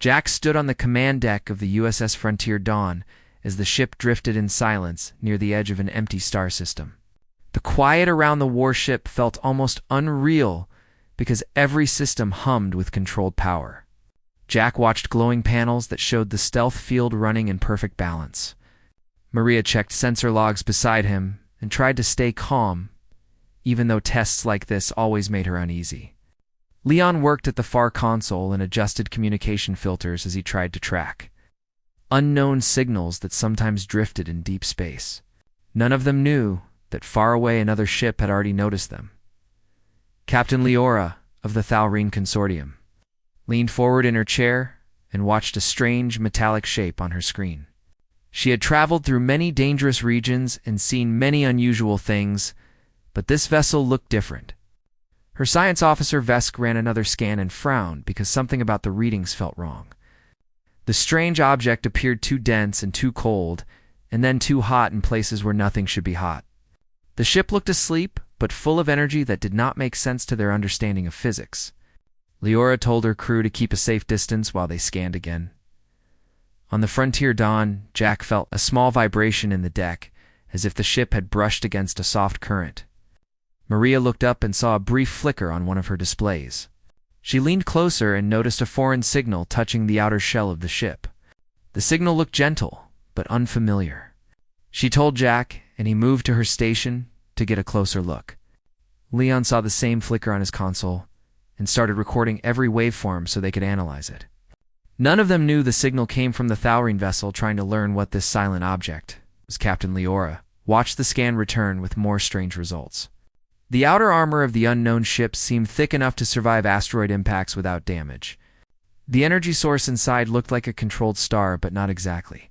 Jack stood on the command deck of the USS Frontier Dawn as the ship drifted in silence near the edge of an empty star system. The quiet around the warship felt almost unreal because every system hummed with controlled power. Jack watched glowing panels that showed the stealth field running in perfect balance. Maria checked sensor logs beside him and tried to stay calm, even though tests like this always made her uneasy. Leon worked at the far console and adjusted communication filters as he tried to track unknown signals that sometimes drifted in deep space. None of them knew that far away another ship had already noticed them. Captain Leora of the Thalrene Consortium leaned forward in her chair and watched a strange metallic shape on her screen. She had traveled through many dangerous regions and seen many unusual things, but this vessel looked different. Her science officer Vesk ran another scan and frowned because something about the readings felt wrong. The strange object appeared too dense and too cold, and then too hot in places where nothing should be hot. The ship looked asleep, but full of energy that did not make sense to their understanding of physics. Leora told her crew to keep a safe distance while they scanned again. On the Frontier Dawn, Jack felt a small vibration in the deck, as if the ship had brushed against a soft current. Maria looked up and saw a brief flicker on one of her displays. She leaned closer and noticed a foreign signal touching the outer shell of the ship. The signal looked gentle, but unfamiliar. She told Jack, and he moved to her station to get a closer look. Leon saw the same flicker on his console and started recording every waveform so they could analyze it. None of them knew the signal came from the Thalrene vessel trying to learn what this silent object was. Captain Leora watched the scan return with more strange results. The outer armor of the unknown ship seemed thick enough to survive asteroid impacts without damage. The energy source inside looked like a controlled star, but not exactly.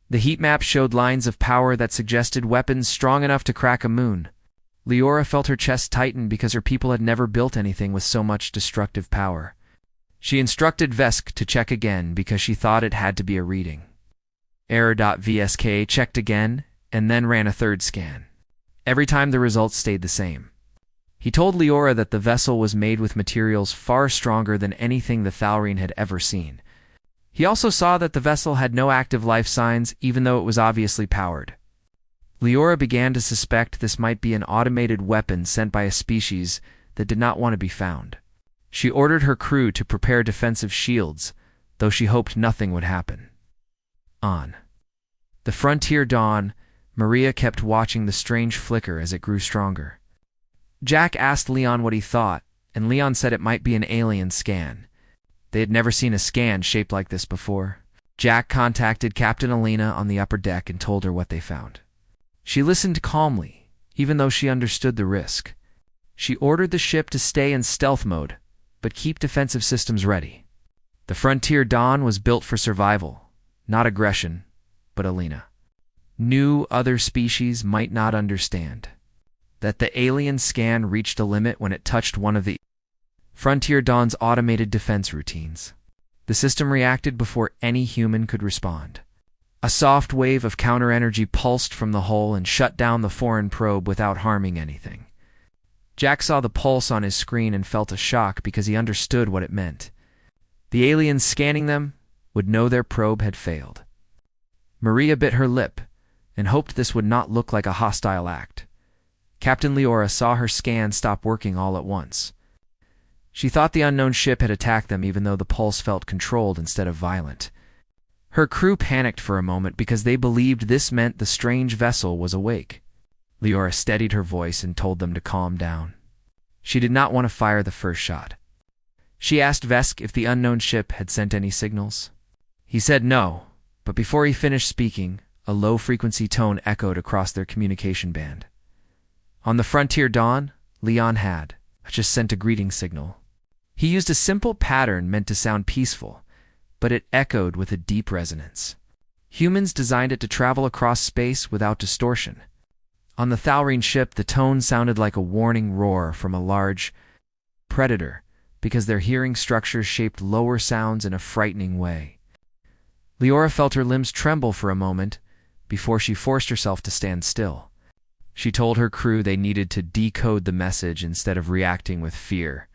The heat map showed lines of power that suggested weapons strong enough to crack a moon. Leora felt her chest tighten because her people had never built anything with so much destructive power. She instructed Vesk to check again because she thought it had to be a reading. Error.vsk checked again and then ran a third scan. Every time the results stayed the same. He told Leora that the vessel was made with materials far stronger than anything the Thalrene had ever seen. He also saw that the vessel had no active life signs, even though it was obviously powered. Leora began to suspect this might be an automated weapon sent by a species that did not want to be found. She ordered her crew to prepare defensive shields, though she hoped nothing would happen. On the Frontier Dawn, Maria kept watching the strange flicker as it grew stronger. Jack asked Leon what he thought, and Leon said it might be an alien scan. They had never seen a scan shaped like this before. Jack contacted Captain Alina on the upper deck and told her what they found. She listened calmly, even though she understood the risk. She ordered the ship to stay in stealth mode, but keep defensive systems ready. The Frontier Dawn was built for survival, not aggression, but Alina knew other species might not understand. That the alien scan reached a limit when it touched one of the Frontier Dawn's automated defense routines. The system reacted before any human could respond. A soft wave of counter-energy pulsed from the hull and shut down the foreign probe without harming anything. Jack saw the pulse on his screen and felt a shock because he understood what it meant. The aliens scanning them would know their probe had failed. Maria bit her lip and hoped this would not look like a hostile act. Captain Leora saw her scan stop working all at once. She thought the unknown ship had attacked them even though the pulse felt controlled instead of violent. Her crew panicked for a moment because they believed this meant the strange vessel was awake. Leora steadied her voice and told them to calm down. She did not want to fire the first shot. She asked Vesk if the unknown ship had sent any signals. He said no, but before he finished speaking, a low-frequency tone echoed across their communication band. On the Frontier Dawn, Leon had just sent a greeting signal. He used a simple pattern meant to sound peaceful, but it echoed with a deep resonance. Humans designed it to travel across space without distortion. On the Thalrene ship, the tone sounded like a warning roar from a large predator because their hearing structures shaped lower sounds in a frightening way. Leora felt her limbs tremble for a moment before she forced herself to stand still. She told her crew they needed to decode the message instead of reacting with fear.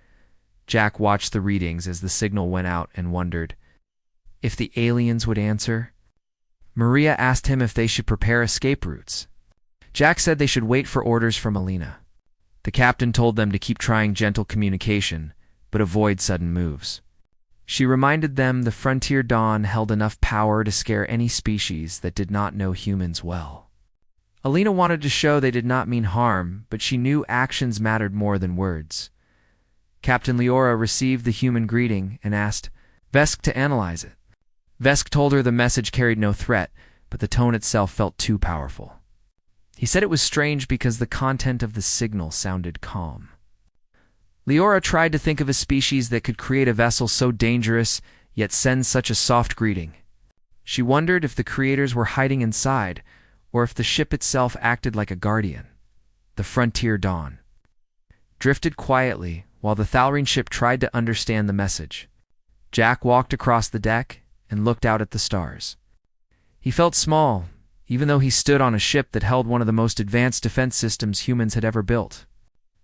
Jack watched the readings as the signal went out and wondered, if the aliens would answer. Maria asked him if they should prepare escape routes. Jack said they should wait for orders from Alina. The captain told them to keep trying gentle communication, but avoid sudden moves. She reminded them the Frontier Dawn held enough power to scare any species that did not know humans well. Alina wanted to show they did not mean harm, but she knew actions mattered more than words. Captain Leora received the human greeting and asked Vesk to analyze it. Vesk told her the message carried no threat, but the tone itself felt too powerful. He said it was strange because the content of the signal sounded calm. Leora tried to think of a species that could create a vessel so dangerous, yet send such a soft greeting. She wondered if the creators were hiding inside, or if the ship itself acted like a guardian. The Frontier Dawn drifted quietly while the Thalrene ship tried to understand the message. Jack walked across the deck and looked out at the stars. He felt small, even though he stood on a ship that held one of the most advanced defense systems humans had ever built.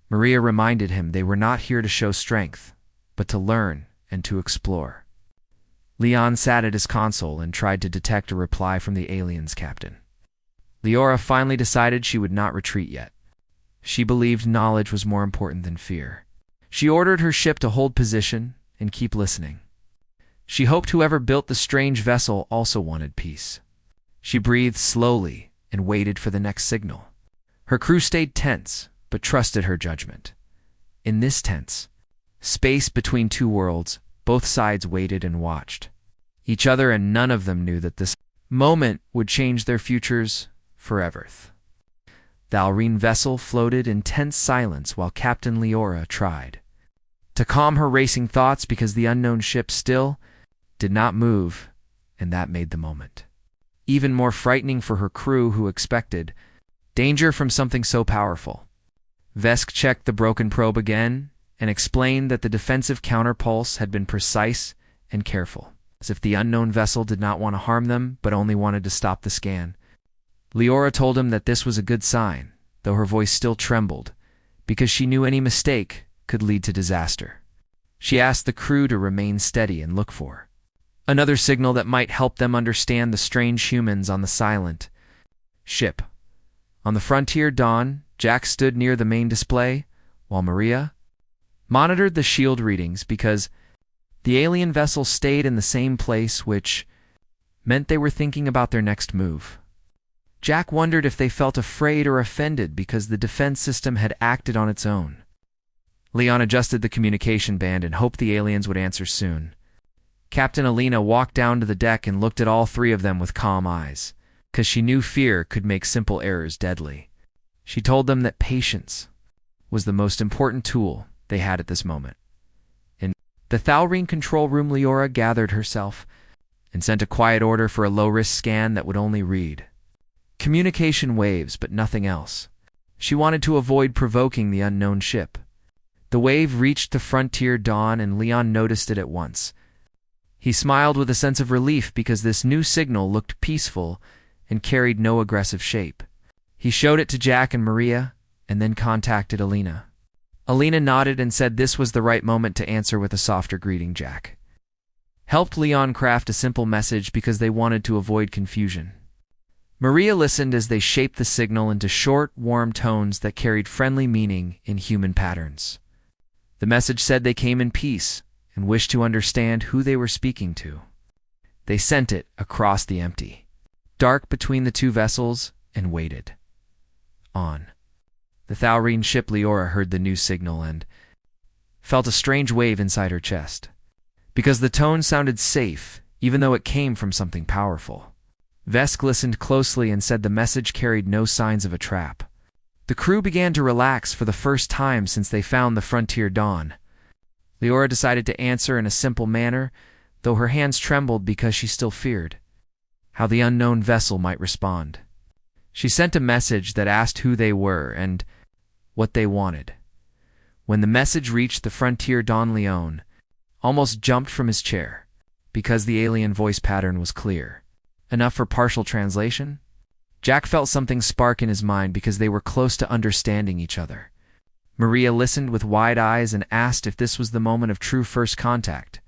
Maria reminded him they were not here to show strength, but to learn and to explore. Leon sat at his console and tried to detect a reply from the aliens' captain. Leora finally decided she would not retreat yet. She believed knowledge was more important than fear. She ordered her ship to hold position and keep listening. She hoped whoever built the strange vessel also wanted peace. She breathed slowly and waited for the next signal. Her crew stayed tense, but trusted her judgment. In this tense space between two worlds, both sides waited and watched each other, and none of them knew that this moment would change their futures forever. The Thalrene vessel floated in tense silence while Captain Leora tried to calm her racing thoughts because the unknown ship still did not move, and that made the moment even more frightening for her crew, who expected danger from something so powerful. Vesk checked the broken probe again and explained that the defensive counterpulse had been precise and careful, as if the unknown vessel did not want to harm them but only wanted to stop the scan. Leora told him that this was a good sign, though her voice still trembled, because she knew any mistake could lead to disaster. She asked the crew to remain steady and look for another signal that might help them understand the strange humans on the silent ship. On the Frontier Dawn, Jack stood near the main display, while Maria monitored the shield readings because the alien vessel stayed in the same place, which meant they were thinking about their next move. Jack wondered if they felt afraid or offended because the defense system had acted on its own. Leon adjusted the communication band and hoped the aliens would answer soon. Captain Alina walked down to the deck and looked at all three of them with calm eyes, because she knew fear could make simple errors deadly. She told them that patience was the most important tool they had at this moment. In the Thalrene control room, Leora gathered herself and sent a quiet order for a low-risk scan that would only read communication waves but nothing else. She wanted to avoid provoking the unknown ship. The wave reached the Frontier Dawn and Leon noticed it at once. He smiled with a sense of relief because this new signal looked peaceful and carried no aggressive shape. He showed it to Jack and Maria, and then contacted Alina. Alina nodded and said this was the right moment to answer with a softer greeting. Jack helped Leon craft a simple message because they wanted to avoid confusion. Maria listened as they shaped the signal into short, warm tones that carried friendly meaning in human patterns. The message said they came in peace and wished to understand who they were speaking to. They sent it across the empty dark between the two vessels and waited. On the Thalrene ship, Leora heard the new signal and felt a strange wave inside her chest, because the tone sounded safe, even though it came from something powerful. Vesk listened closely and said the message carried no signs of a trap. The crew began to relax for the first time since they found the Frontier Dawn. Leora decided to answer in a simple manner, though her hands trembled because she still feared how the unknown vessel might respond. She sent a message that asked who they were and what they wanted. When the message reached the Frontier Dawn, Leon almost jumped from his chair because the alien voice pattern was clear enough for partial translation. Jack felt something spark in his mind because they were close to understanding each other. Maria listened with wide eyes and asked if this was the moment of true first contact.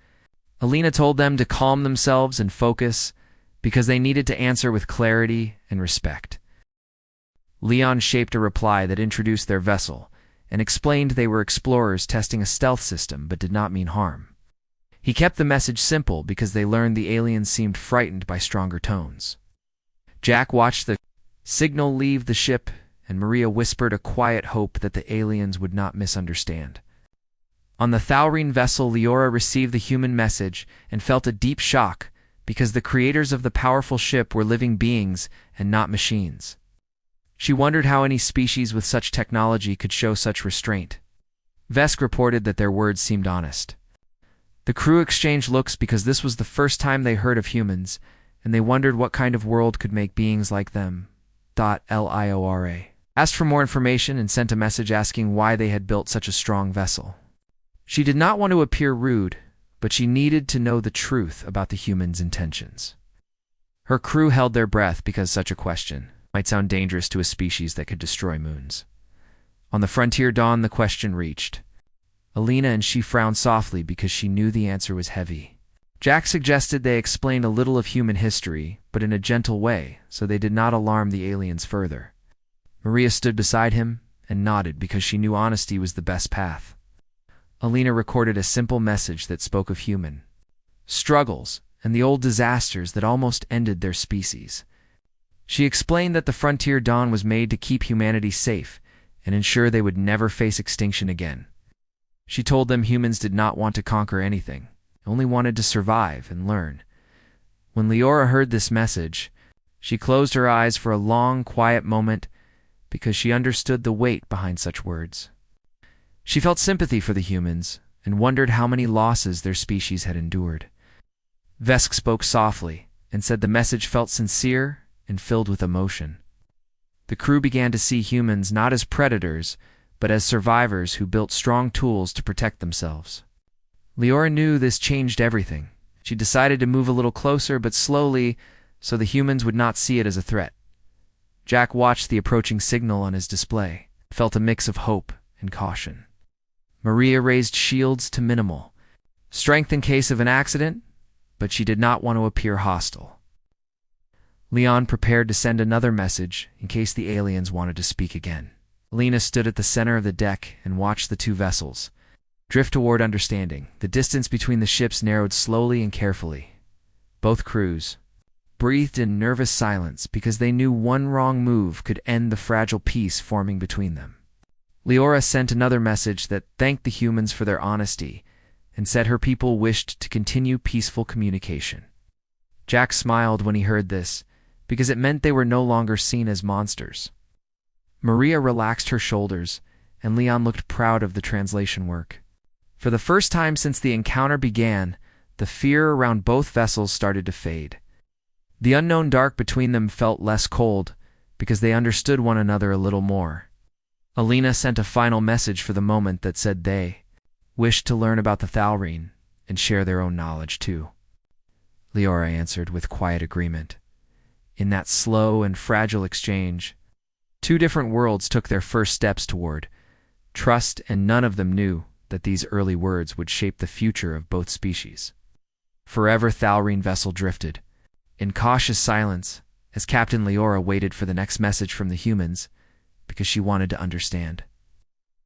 Alina told them to calm themselves and focus because they needed to answer with clarity and respect. Leon shaped a reply that introduced their vessel and explained they were explorers testing a stealth system but did not mean harm. He kept the message simple because they learned the aliens seemed frightened by stronger tones. Jack watched the signal leave the ship, and Maria whispered a quiet hope that the aliens would not misunderstand. On the Thalrene vessel, Leora received the human message and felt a deep shock because the creators of the powerful ship were living beings and not machines. She wondered how any species with such technology could show such restraint. Vesk reported that their words seemed honest. The crew exchanged looks because this was the first time they heard of humans, and they wondered what kind of world could make beings like them. Liora asked for more information and sent a message asking why they had built such a strong vessel. She did not want to appear rude, but she needed to know the truth about the humans' intentions. Her crew held their breath because such a question might sound dangerous to a species that could destroy moons. On the Frontier Dawn, the question reached. Alina and she frowned softly because she knew the answer was heavy. Jack suggested they explain a little of human history, but in a gentle way, so they did not alarm the aliens further. Maria stood beside him and nodded because she knew honesty was the best path. Alina recorded a simple message that spoke of human struggles and the old disasters that almost ended their species. She explained that the Frontier Dawn was made to keep humanity safe and ensure they would never face extinction again. She told them humans did not want to conquer anything, only wanted to survive and learn. When Leora heard this message, she closed her eyes for a long, quiet moment because she understood the weight behind such words. She felt sympathy for the humans and wondered how many losses their species had endured. Vesk spoke softly and said the message felt sincere and filled with emotion. The crew began to see humans not as predators, but as survivors who built strong tools to protect themselves. Leora knew this changed everything. She decided to move a little closer, but slowly, so the humans would not see it as a threat. Jack watched the approaching signal on his display, felt a mix of hope and caution. Maria raised shields to minimal strength in case of an accident, but she did not want to appear hostile. Leon prepared to send another message in case the aliens wanted to speak again. Alina stood at the center of the deck and watched the two vessels drift toward understanding. The distance between the ships narrowed slowly and carefully. Both crews breathed in nervous silence because they knew one wrong move could end the fragile peace forming between them. Leora sent another message that thanked the humans for their honesty and said her people wished to continue peaceful communication. Jack smiled when he heard this because it meant they were no longer seen as monsters. Maria relaxed her shoulders, and Leon looked proud of the translation work. For the first time since the encounter began, the fear around both vessels started to fade. The unknown dark between them felt less cold because they understood one another a little more. Alina sent a final message for the moment that said they wished to learn about the Thalrene and share their own knowledge too. Leora answered with quiet agreement. In that slow and fragile exchange, two different worlds took their first steps toward trust, and none of them knew that these early words would shape the future of both species. Forever Thalrene vessel drifted, in cautious silence, as Captain Leora waited for the next message from the humans, because she wanted to understand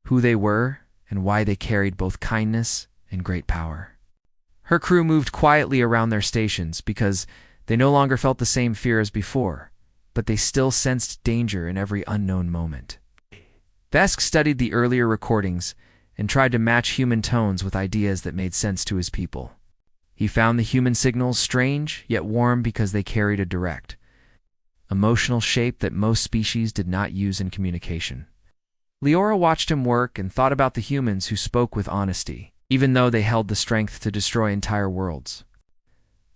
who they were and why they carried both kindness and great power. Her crew moved quietly around their stations because they no longer felt the same fear as before, but they still sensed danger in every unknown moment. Vesk studied the earlier recordings and tried to match human tones with ideas that made sense to his people. He found the human signals strange yet warm because they carried a direct, emotional shape that most species did not use in communication. Leora watched him work and thought about the humans who spoke with honesty, even though they held the strength to destroy entire worlds.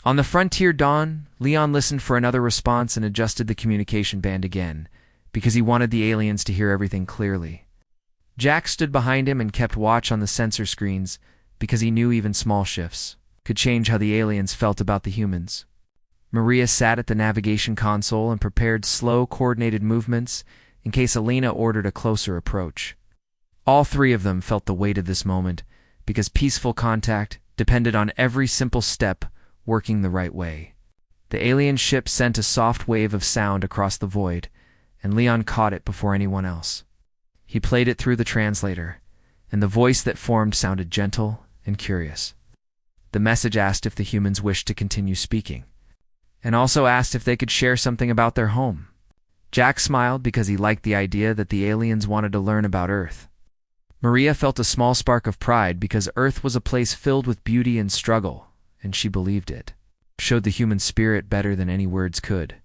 On the Frontier Dawn, Leon listened for another response and adjusted the communication band again, because he wanted the aliens to hear everything clearly. Jack stood behind him and kept watch on the sensor screens because he knew even small shifts could change how the aliens felt about the humans. Maria sat at the navigation console and prepared slow, coordinated movements in case Alina ordered a closer approach. All three of them felt the weight of this moment because peaceful contact depended on every simple step working the right way. The alien ship sent a soft wave of sound across the void, and Leon caught it before anyone else. He played it through the translator, and the voice that formed sounded gentle and curious. The message asked if the humans wished to continue speaking, and also asked if they could share something about their home. Jack smiled because he liked the idea that the aliens wanted to learn about Earth. Maria felt a small spark of pride because Earth was a place filled with beauty and struggle, and she believed it. Showed the human spirit better than any words could.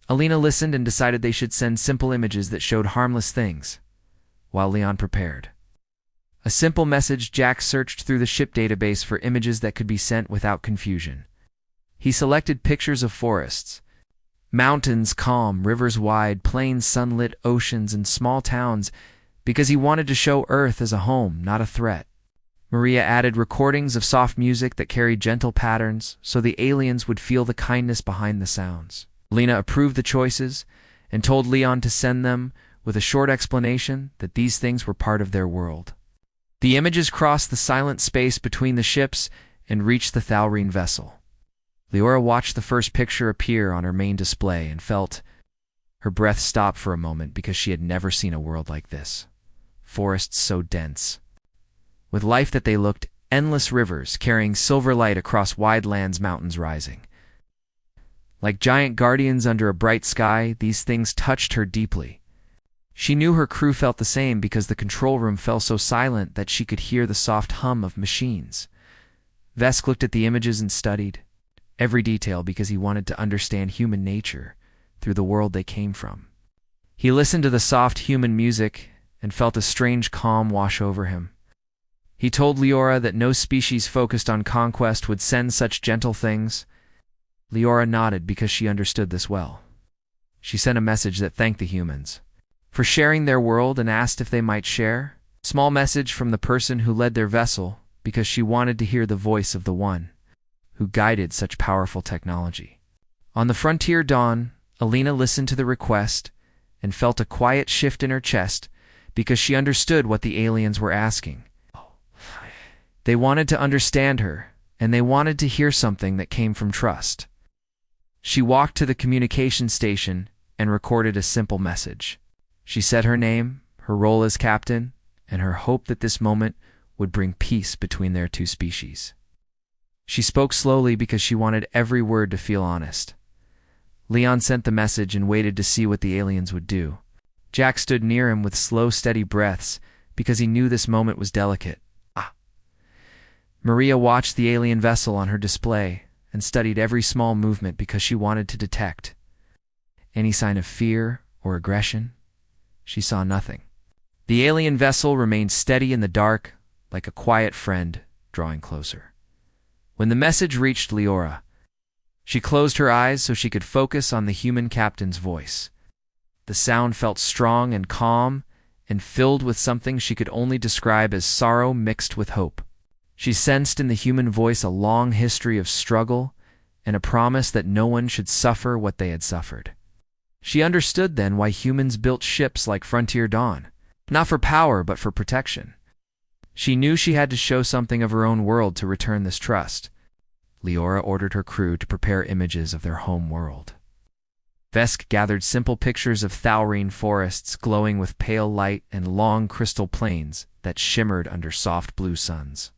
Alina listened and decided they should send simple images that showed harmless things, while Leon prepared. A simple message. Jack searched through the ship database for images that could be sent without confusion. He selected pictures of forests, mountains calm, rivers wide, plains sunlit, oceans, and small towns because he wanted to show Earth as a home, not a threat. Maria added recordings of soft music that carried gentle patterns so the aliens would feel the kindness behind the sounds. Lena approved the choices and told Leon to send them with a short explanation that these things were part of their world. The images crossed the silent space between the ships and reached the Thalrene vessel. Leora watched the first picture appear on her main display and felt her breath stop for a moment because she had never seen a world like this. Forests so dense, with life that they looked, endless rivers carrying silver light across wide lands, mountains rising. Like giant guardians under a bright sky, these things touched her deeply. She knew her crew felt the same because the control room fell so silent that she could hear the soft hum of machines. Vesk looked at the images and studied every detail because he wanted to understand human nature through the world they came from. He listened to the soft human music and felt a strange calm wash over him. He told Leora that no species focused on conquest would send such gentle things. Leora nodded because she understood this well. She sent a message that thanked the humans for sharing their world and asked if they might share. Small message from the person who led their vessel because she wanted to hear the voice of the one who guided such powerful technology. On the Frontier Dawn, Alina listened to the request and felt a quiet shift in her chest because she understood what the aliens were asking. They wanted to understand her, and they wanted to hear something that came from trust. She walked to the communication station and recorded a simple message. She said her name, her role as captain, and her hope that this moment would bring peace between their two species. She spoke slowly because she wanted every word to feel honest. Leon sent the message and waited to see what the aliens would do. Jack stood near him with slow, steady breaths because he knew this moment was delicate. Maria watched the alien vessel on her display and studied every small movement because she wanted to detect any sign of fear or aggression. She saw nothing. The alien vessel remained steady in the dark, like a quiet friend drawing closer. When the message reached Leora, she closed her eyes so she could focus on the human captain's voice. The sound felt strong and calm and filled with something she could only describe as sorrow mixed with hope. She sensed in the human voice a long history of struggle and a promise that no one should suffer what they had suffered. She understood then why humans built ships like Frontier Dawn, not for power but for protection. She knew she had to show something of her own world to return this trust. Leora ordered her crew to prepare images of their home world. Vesk gathered simple pictures of Thalrene forests glowing with pale light and long crystal plains that shimmered under soft blue suns.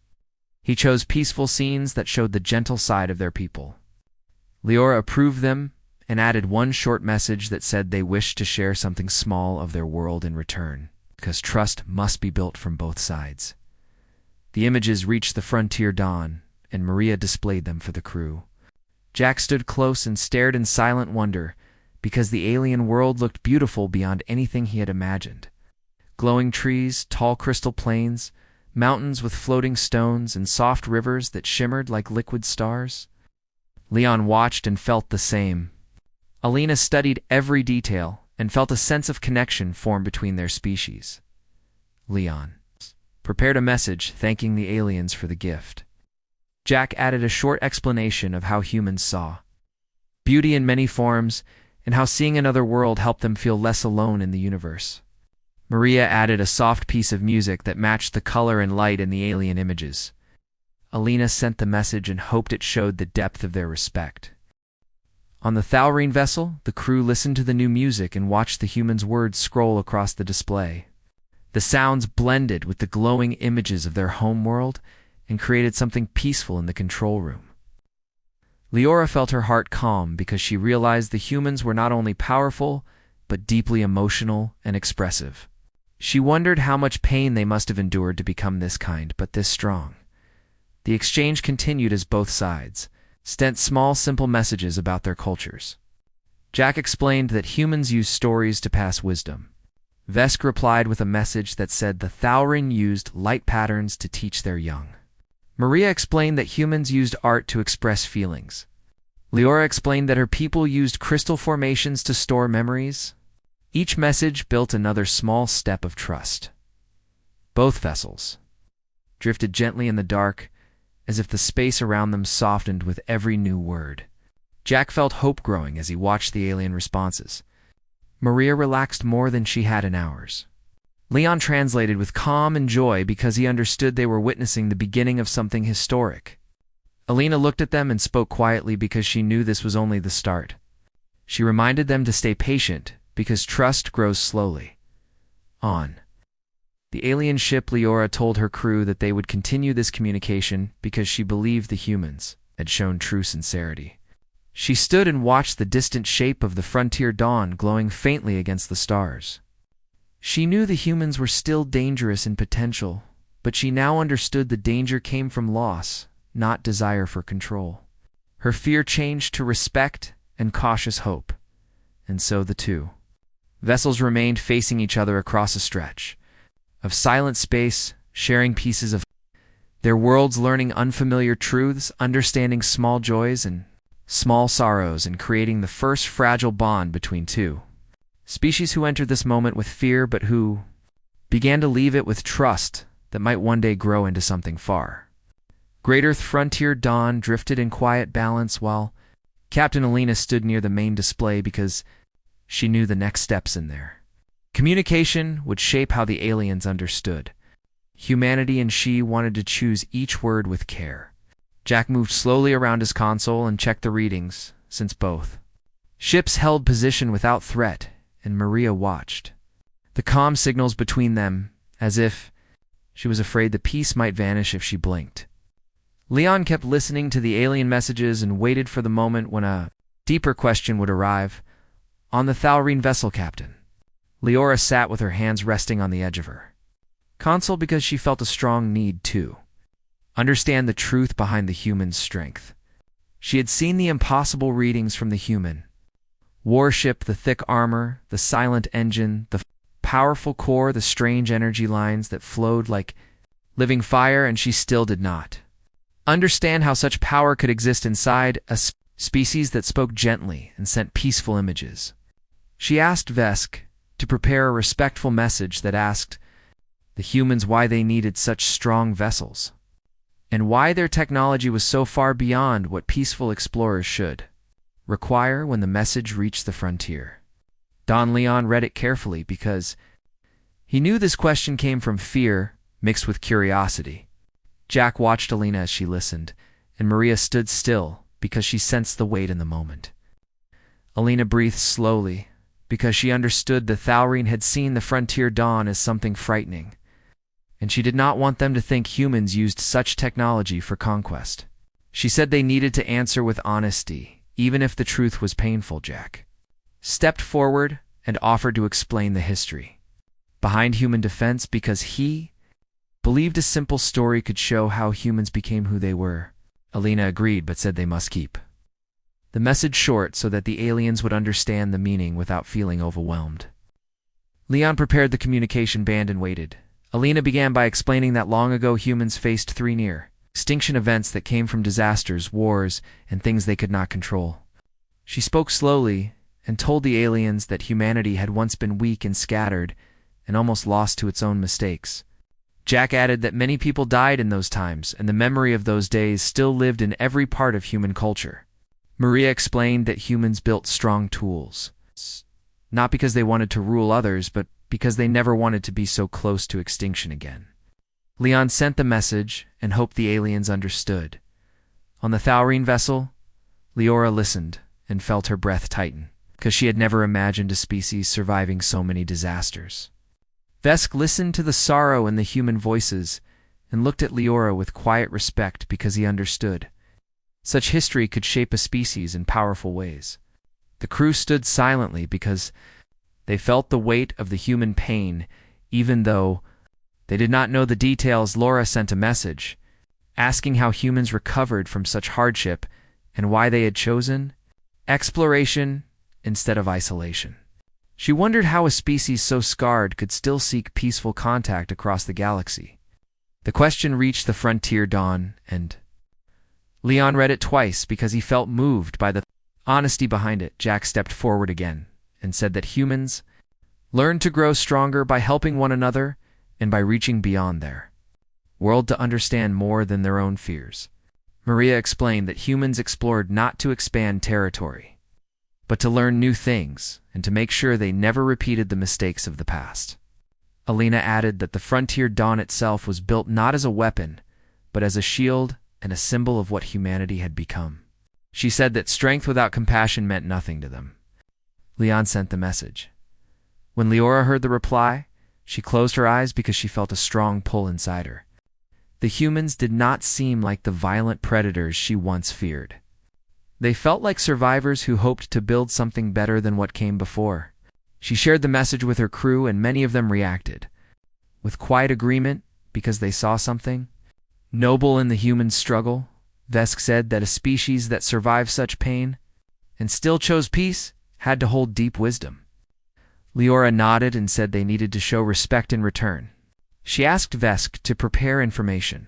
He chose peaceful scenes that showed the gentle side of their people. Leora approved them and added one short message that said they wished to share something small of their world in return, because trust must be built from both sides. The images reached the Frontier Dawn, and Maria displayed them for the crew. Jack stood close and stared in silent wonder because the alien world looked beautiful beyond anything he had imagined. Glowing trees, tall crystal plains, mountains with floating stones, and soft rivers that shimmered like liquid stars. Leon watched and felt the same. Alina studied every detail and felt a sense of connection form between their species. Leon prepared a message thanking the aliens for the gift. Jack added a short explanation of how humans saw beauty in many forms and how seeing another world helped them feel less alone in the universe. Maria added a soft piece of music that matched the color and light in the alien images. Alina sent the message and hoped it showed the depth of their respect. On the Thalrine vessel, the crew listened to the new music and watched the humans' words scroll across the display. The sounds blended with the glowing images of their homeworld and created something peaceful in the control room. Leora felt her heart calm because she realized the humans were not only powerful, but deeply emotional and expressive. She wondered how much pain they must have endured to become this kind, but this strong. The exchange continued as both sides sent small, simple messages about their cultures. Jack explained that humans use stories to pass wisdom. Vesk replied with a message that said the Thalrine used light patterns to teach their young. Maria explained that humans used art to express feelings. Leora explained that her people used crystal formations to store memories. Each message built another small step of trust. Both vessels drifted gently in the dark, as if the space around them softened with every new word. Jack felt hope growing as he watched the alien responses. Maria relaxed more than she had in hours. Leon translated with calm and joy because he understood they were witnessing the beginning of something historic. Alina looked at them and spoke quietly because she knew this was only the start. She reminded them to stay patient because trust grows slowly. On the alien ship, Leora told her crew that they would continue this communication because she believed the humans had shown true sincerity. She stood and watched the distant shape of the frontier dawn glowing faintly against the stars. She knew the humans were still dangerous in potential, but she now understood the danger came from loss, not desire for control. Her fear changed to respect and cautious hope, and so the two vessels remained facing each other across a stretch of silent space, sharing pieces of their worlds, learning unfamiliar truths, understanding small joys and small sorrows, and creating the first fragile bond between two species who entered this moment with fear but who began to leave it with trust that might one day grow into something far greater. Frontier dawn drifted in quiet balance while Captain Alina stood near the main display because she knew the next steps in there. Communication would shape how the aliens understood. Humanity and she wanted to choose each word with care. Jack moved slowly around his console and checked the readings, since both ships held position without threat, and Maria watched the comm signals between them as if she was afraid the peace might vanish if she blinked. Leon kept listening to the alien messages and waited for the moment when a deeper question would arrive. On the Thalrine vessel, Captain. Leora sat with her hands resting on the edge of her console because she felt a strong need to understand the truth behind the human's strength. She had seen the impossible readings from the human warship, the thick armor, the silent engine, the powerful core, the strange energy lines that flowed like living fire, and she still did not understand how such power could exist inside a species that spoke gently and sent peaceful images. She asked Vesk to prepare a respectful message that asked the humans why they needed such strong vessels, and why their technology was so far beyond what peaceful explorers should require when the message reached the frontier. Don Leon read it carefully because he knew this question came from fear mixed with curiosity. Jack watched Alina as she listened, and Maria stood still because she sensed the weight in the moment. Alina breathed slowly because she understood the Thalrine had seen the frontier dawn as something frightening, and she did not want them to think humans used such technology for conquest. She said they needed to answer with honesty, even if the truth was painful. Jack stepped forward and offered to explain the history behind human defense because he believed a simple story could show how humans became who they were. Alina agreed but said they must keep the message short so that the aliens would understand the meaning without feeling overwhelmed. Leon prepared the communication band and waited. Alina began by explaining that long ago humans faced 3 near extinction events that came from disasters, wars, and things they could not control. She spoke slowly and told the aliens that humanity had once been weak and scattered and almost lost to its own mistakes. Jack added that many people died in those times, and the memory of those days still lived in every part of human culture. Maria explained that humans built strong tools, not because they wanted to rule others, but because they never wanted to be so close to extinction again. Leon sent the message and hoped the aliens understood. On the Thalrene vessel, Leora listened and felt her breath tighten, because she had never imagined a species surviving so many disasters. Vesk listened to the sorrow in the human voices and looked at Leora with quiet respect because he understood. Such history could shape a species in powerful ways. The crew stood silently because they felt the weight of the human pain, even though they did not know the details. Laura sent a message, asking how humans recovered from such hardship and why they had chosen exploration instead of isolation. She wondered how a species so scarred could still seek peaceful contact across the galaxy. The question reached the Frontier Dawn, and Leon read it twice because he felt moved by the honesty behind it. Jack stepped forward again and said that humans learn to grow stronger by helping one another and by reaching beyond their world to understand more than their own fears. Maria explained that humans explored not to expand territory, but to learn new things and to make sure they never repeated the mistakes of the past. Alina added that the Frontier Dawn itself was built not as a weapon, but as a shield and a symbol of what humanity had become. She said that strength without compassion meant nothing to them. Leon sent the message. When Leora heard the reply, she closed her eyes because she felt a strong pull inside her. The humans did not seem like the violent predators she once feared. They felt like survivors who hoped to build something better than what came before. She shared the message with her crew, and many of them reacted with quiet agreement because they saw something noble in the human struggle. Vesk said that a species that survived such pain and still chose peace had to hold deep wisdom. Leora nodded and said they needed to show respect in return. She asked Vesk to prepare information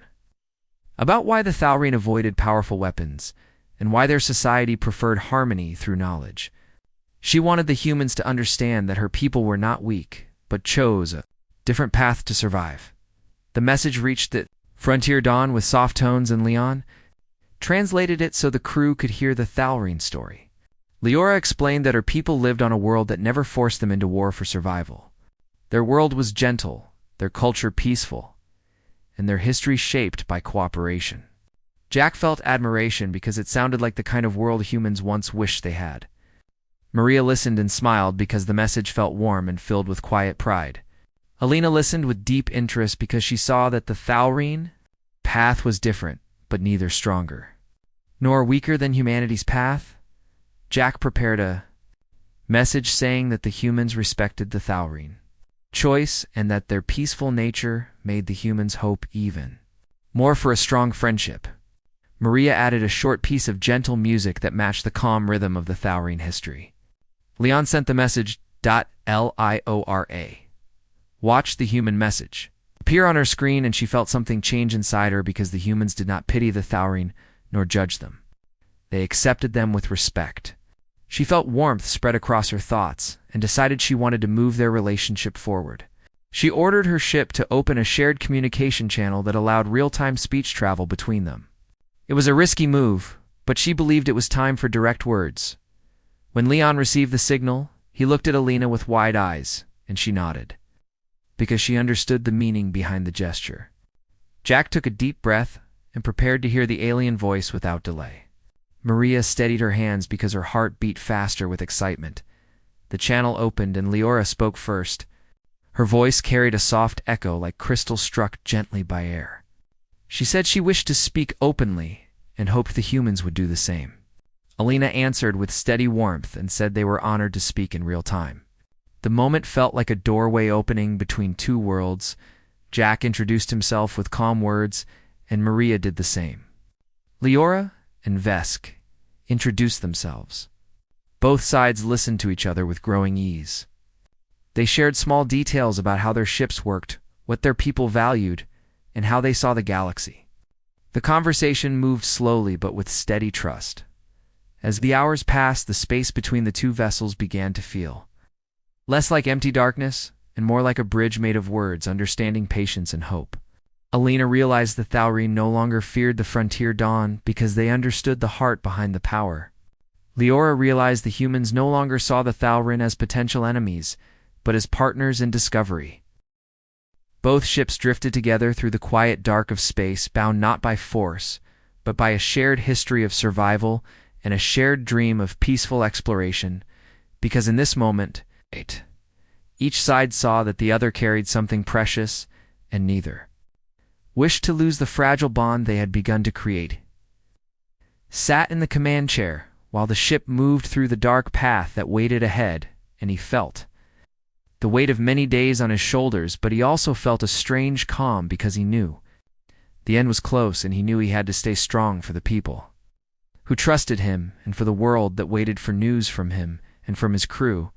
about why the Thalrene avoided powerful weapons and why their society preferred harmony through knowledge. She wanted the humans to understand that her people were not weak, but chose a different path to survive. The message reached the Frontier Dawn with soft tones, and Leon translated it so the crew could hear the Thalrene story. Leora explained that her people lived on a world that never forced them into war for survival. Their world was gentle, their culture peaceful, and their history shaped by cooperation. Jack felt admiration because it sounded like the kind of world humans once wished they had. Maria listened and smiled because the message felt warm and filled with quiet pride. Alina listened with deep interest because she saw that the Thalrene path was different, but neither stronger nor weaker than humanity's path. Jack prepared a message saying that the humans respected the Thalrene choice and that their peaceful nature made the humans hope even more for a strong friendship. Maria added a short piece of gentle music that matched the calm rhythm of the Thalrene history. Leon sent the message .Liora. Watched the human message appear on her screen, and she felt something change inside her because the humans did not pity the Thalrene nor judge them. They accepted them with respect. She felt warmth spread across her thoughts and decided she wanted to move their relationship forward. She ordered her ship to open a shared communication channel that allowed real-time speech travel between them. It was a risky move, but she believed it was time for direct words. When Leon received the signal, he looked at Alina with wide eyes, and she nodded, because she understood the meaning behind the gesture. Jack took a deep breath and prepared to hear the alien voice without delay. Maria steadied her hands because her heart beat faster with excitement. The channel opened and Leora spoke first. Her voice carried a soft echo like crystal struck gently by air. She said she wished to speak openly and hoped the humans would do the same. Alina answered with steady warmth and said they were honored to speak in real time. The moment felt like a doorway opening between two worlds. Jack introduced himself with calm words, and Maria did the same. Leora and Vesk introduced themselves. Both sides listened to each other with growing ease. They shared small details about how their ships worked, what their people valued, and how they saw the galaxy. The conversation moved slowly but with steady trust. As the hours passed, the space between the two vessels began to feel less like empty darkness and more like a bridge made of words, understanding, patience, and hope. Alina realized the Thalrene no longer feared the Frontier Dawn because they understood the heart behind the power. Leora realized the humans no longer saw the Thalrene as potential enemies, but as partners in discovery. Both ships drifted together through the quiet dark of space, bound not by force, but by a shared history of survival and a shared dream of peaceful exploration, because in this moment, each side saw that the other carried something precious, and neither wished to lose the fragile bond they had begun to create. Sat in the command chair while the ship moved through the dark path that waited ahead, and he felt the weight of many days on his shoulders, but he also felt a strange calm because he knew the end was close, and he knew he had to stay strong for the people who trusted him and for the world that waited for news from him and from his crew.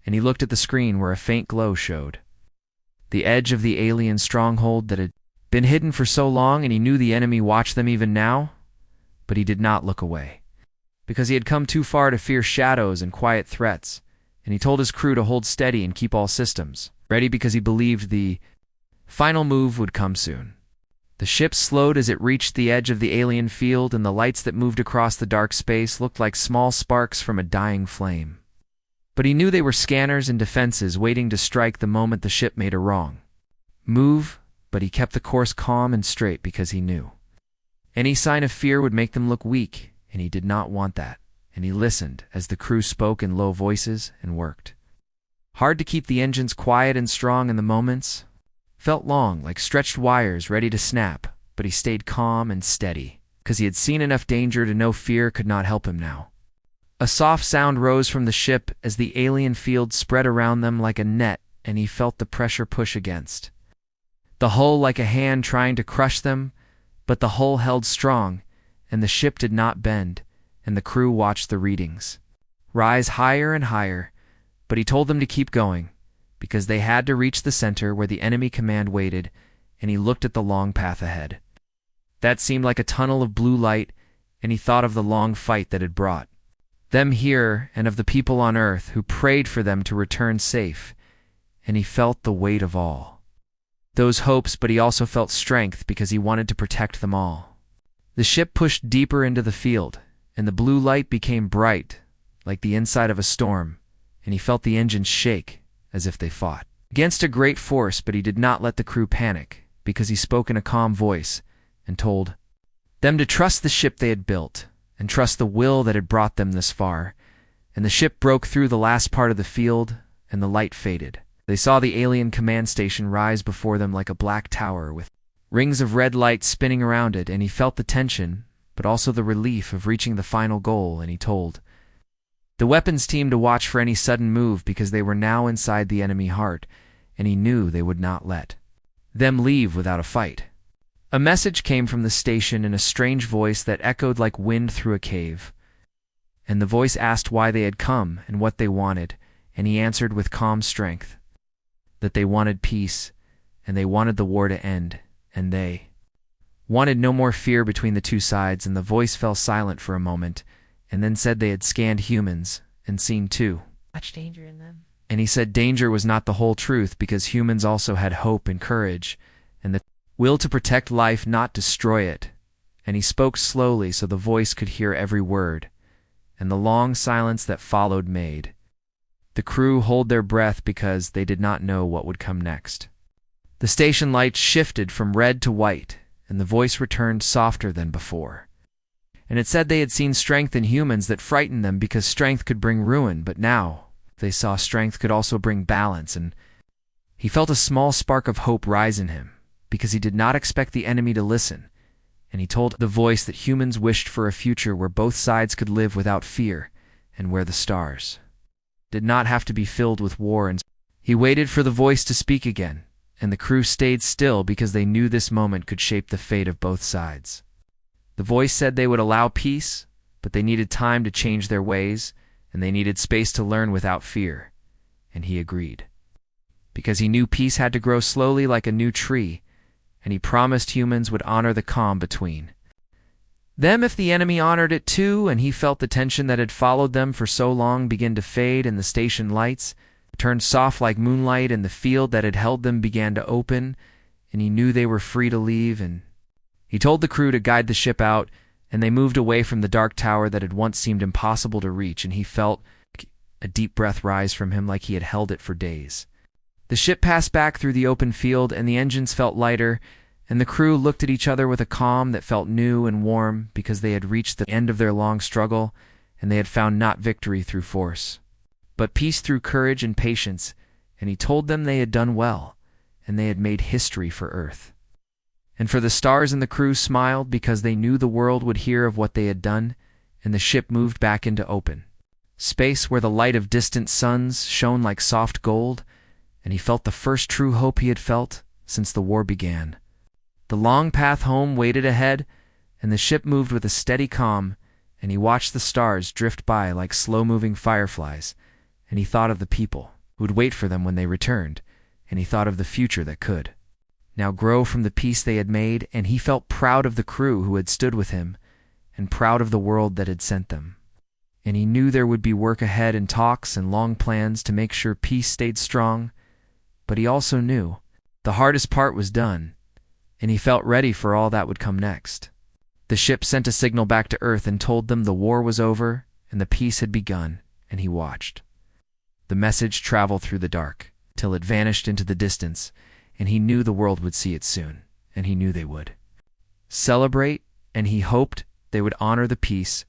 And he looked at the screen where a faint glow showed the edge of the alien stronghold that had been hidden for so long, and he knew the enemy watched them even now, but he did not look away, because he had come too far to fear shadows and quiet threats, and he told his crew to hold steady and keep all systems ready because he believed the final move would come soon. The ship slowed as it reached the edge of the alien field, and the lights that moved across the dark space looked like small sparks from a dying flame. But he knew they were scanners and defenses waiting to strike the moment the ship made a wrong move, but he kept the course calm and straight because he knew any sign of fear would make them look weak, and he did not want that, and he listened as the crew spoke in low voices and worked hard to keep the engines quiet and strong, and the moments felt long, like stretched wires ready to snap, but he stayed calm and steady, because he had seen enough danger to know fear could not help him now. A soft sound rose from the ship as the alien field spread around them like a net, and he felt the pressure push against the hull like a hand trying to crush them, but the hull held strong, and the ship did not bend, and the crew watched the readings rise higher and higher, but he told them to keep going, because they had to reach the center where the enemy command waited, and he looked at the long path ahead. That seemed like a tunnel of blue light, and he thought of the long fight that had brought them here and of the people on Earth who prayed for them to return safe, and he felt the weight of all those hopes, but he also felt strength because he wanted to protect them all. The ship pushed deeper into the field, and the blue light became bright, like the inside of a storm, and he felt the engines shake as if they fought against a great force, but he did not let the crew panic because he spoke in a calm voice and told them to trust the ship they had built and trust the will that had brought them this far. And the ship broke through the last part of the field, and the light faded. They saw the alien command station rise before them like a black tower with rings of red light spinning around it, and he felt the tension, but also the relief of reaching the final goal, and he told the weapons team to watch for any sudden move because they were now inside the enemy heart, and he knew they would not let them leave without a fight. A message came from the station in a strange voice that echoed like wind through a cave, and the voice asked why they had come and what they wanted, and he answered with calm strength that they wanted peace, and they wanted the war to end, and they wanted no more fear between the two sides. And the voice fell silent for a moment, and then said they had scanned humans and seen too much danger in them. And he said danger was not the whole truth, because humans also had hope and courage, and the will to protect life, not destroy it. And he spoke slowly so the voice could hear every word, and the long silence that followed made the crew hold their breath because they did not know what would come next. The station lights shifted from red to white, and the voice returned softer than before. And it said they had seen strength in humans that frightened them because strength could bring ruin, but now they saw strength could also bring balance, and he felt a small spark of hope rise in him, because he did not expect the enemy to listen, and he told the voice that humans wished for a future where both sides could live without fear, and where the stars did not have to be filled with war. And he waited for the voice to speak again, and the crew stayed still because they knew this moment could shape the fate of both sides. The voice said they would allow peace, but they needed time to change their ways, and they needed space to learn without fear, and he agreed, because he knew peace had to grow slowly like a new tree, and he promised humans would honor the calm between them if the enemy honored it too. And he felt the tension that had followed them for so long begin to fade, and the station lights turned soft like moonlight, and the field that had held them began to open, and he knew they were free to leave. And he told the crew to guide the ship out, and they moved away from the dark tower that had once seemed impossible to reach, and he felt a deep breath rise from him like he had held it for days. The ship passed back through the open field, and the engines felt lighter, and the crew looked at each other with a calm that felt new and warm because they had reached the end of their long struggle, and they had found not victory through force, but peace through courage and patience, and he told them they had done well, and they had made history for Earth. And for the stars and the crew smiled because they knew the world would hear of what they had done, and the ship moved back into open space where the light of distant suns shone like soft gold, and he felt the first true hope he had felt since the war began. The long path home waited ahead, and the ship moved with a steady calm, and he watched the stars drift by like slow-moving fireflies, and he thought of the people who would wait for them when they returned, and he thought of the future that could now grow from the peace they had made, and he felt proud of the crew who had stood with him, and proud of the world that had sent them. And he knew there would be work ahead and talks and long plans to make sure peace stayed strong, but he also knew the hardest part was done, and he felt ready for all that would come next. The ship sent a signal back to Earth and told them the war was over and the peace had begun, and he watched the message travel through the dark till it vanished into the distance, and he knew the world would see it soon, and he knew they would celebrate, and he hoped they would honor the peace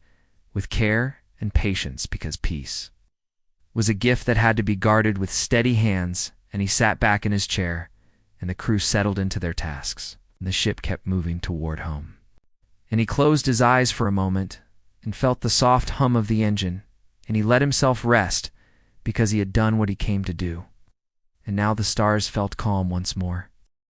with care and patience, because peace was a gift that had to be guarded with steady hands. And he sat back in his chair, and the crew settled into their tasks, and the ship kept moving toward home. And he closed his eyes for a moment and felt the soft hum of the engine, and he let himself rest because he had done what he came to do. And now the stars felt calm once more.